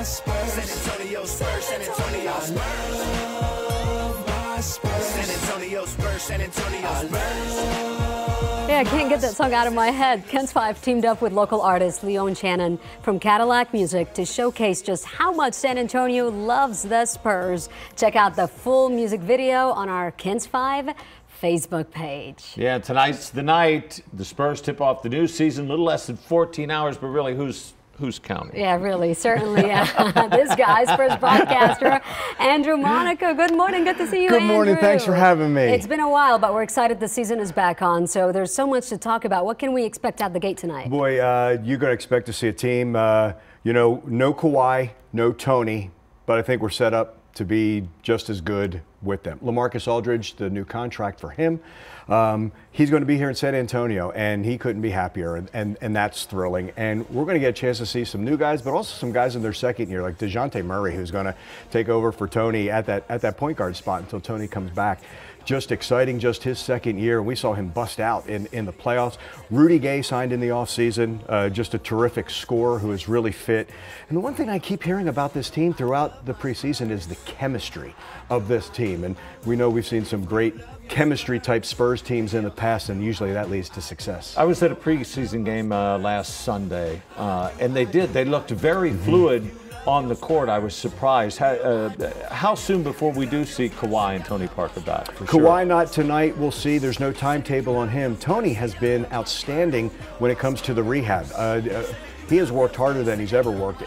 my Spurs. San Antonio Spurs, San Antonio Spurs. I love my Spurs. San Antonio Spurs, San Antonio Spurs. Yeah, I can't get that song out of my head. Ken's Five teamed up with local artist Leon Shannon from Cadillac Music to showcase just how much San Antonio loves the Spurs. Check out the full music video on our Ken's Five Facebook page. Yeah, tonight's the night. The Spurs tip off the new season. A little less than 14 hours, but really, who's counting? Yeah, really, certainly. This guy, Spurs broadcaster, Andrew Monaco. Good morning. Good to see you, Good morning. Andrew. Thanks for having me. It's been a while, but we're excited the season is back on. So there's so much to talk about. What can we expect out the gate tonight? Boy, you're going to expect to see a team, no Kawhi, no Tony, but I think we're set up to be just as good with them. LaMarcus Aldridge, the new contract for him. He's going to be here in San Antonio, and he couldn't be happier, and that's thrilling. And we're going to get a chance to see some new guys, but also some guys in their second year, like DeJounte Murray, who's going to take over for Tony at that point guard spot until Tony comes back. Just exciting, just his second year. We saw him bust out in the playoffs. Rudy Gay signed in the offseason, just a terrific scorer who is really fit. And the one thing I keep hearing about this team throughout the preseason is the chemistry of this team. And we know we've seen some great chemistry-type Spurs teams in the past, and usually that leads to succce. I was at a preseason game last Sunday, and they looked very fluid on the court. I was surprised. How soon before we do see Kawhi and Tony Parker back? Kawhi not tonight. We'll see. There's no timetable on him. Tony has been outstanding when it comes to the rehab. He has worked harder than he's ever worked.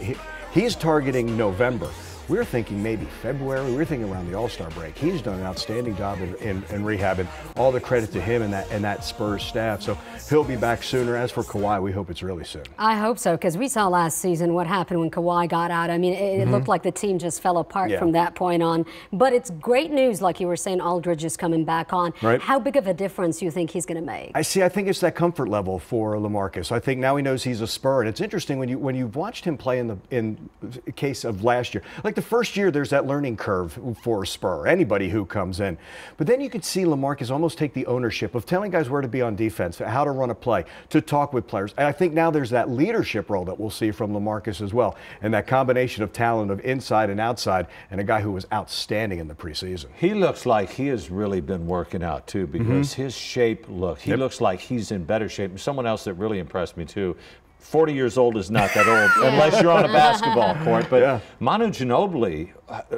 He's targeting November. We're thinking maybe February. We're thinking around the All-Star break. He's done an outstanding job in rehab, and all the credit to him and that Spurs staff. So he'll be back sooner. As for Kawhi, we hope it's really soon. I hope so, because we saw last season what happened when Kawhi got out. I mean, it looked like the team just fell apart from that point on. But it's great news, like you were saying, Aldridge is coming back on. Right. How big of a difference do you think he's going to make? I think it's that comfort level for LaMarcus. I think now he knows he's a Spur, and it's interesting when you've watched him play in the case of last year. Like the first year, there's that learning curve for a Spur, anybody who comes in. But then you could see LaMarcus almost take the ownership of telling guys where to be on defense, how to run a play, to talk with players. And I think now there's that leadership role that we'll see from LaMarcus as well. And that combination of talent of inside and outside, and a guy who was outstanding in the preseason. He looks like he has really been working out, too, because his shape he looks like he's in better shape. And someone else that really impressed me, too, 40 years old is not that old, unless you're on a basketball court. But Manu Ginobili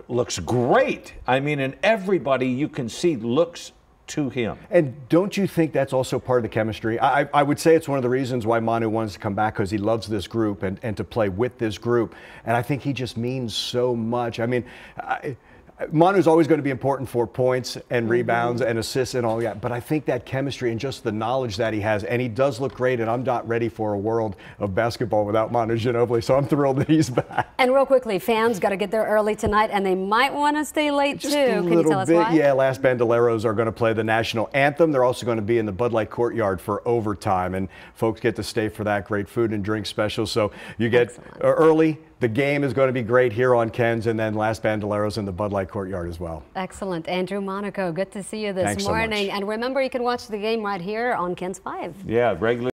looks great. I mean, and everybody you can see looks to him. And don't you think that's also part of the chemistry? I would say it's one of the reasons why Manu wants to come back, because he loves this group and to play with this group. And I think he just means so much. I mean, Manu's always going to be important for points and rebounds and assists and all that, but I think that chemistry and just the knowledge that he has, and he does look great, and I'm not ready for a world of basketball without Manu Ginobili, so I'm thrilled that he's back. And real quickly, fans got to get there early tonight, and they might want to stay late just too. Can you tell us why? Yeah, Last Bandoleros are going to play the national anthem. They're also going to be in the Bud Light Courtyard for overtime, and folks get to stay for that great food and drink special, so you get early. The game is going to be great here on Ken's, and then Last Bandoleros in the Bud Light Courtyard as well. Excellent. Andrew Monaco, good to see you this Thanks morning. so much. And remember, you can watch the game right here on Ken's 5. Yeah, regular.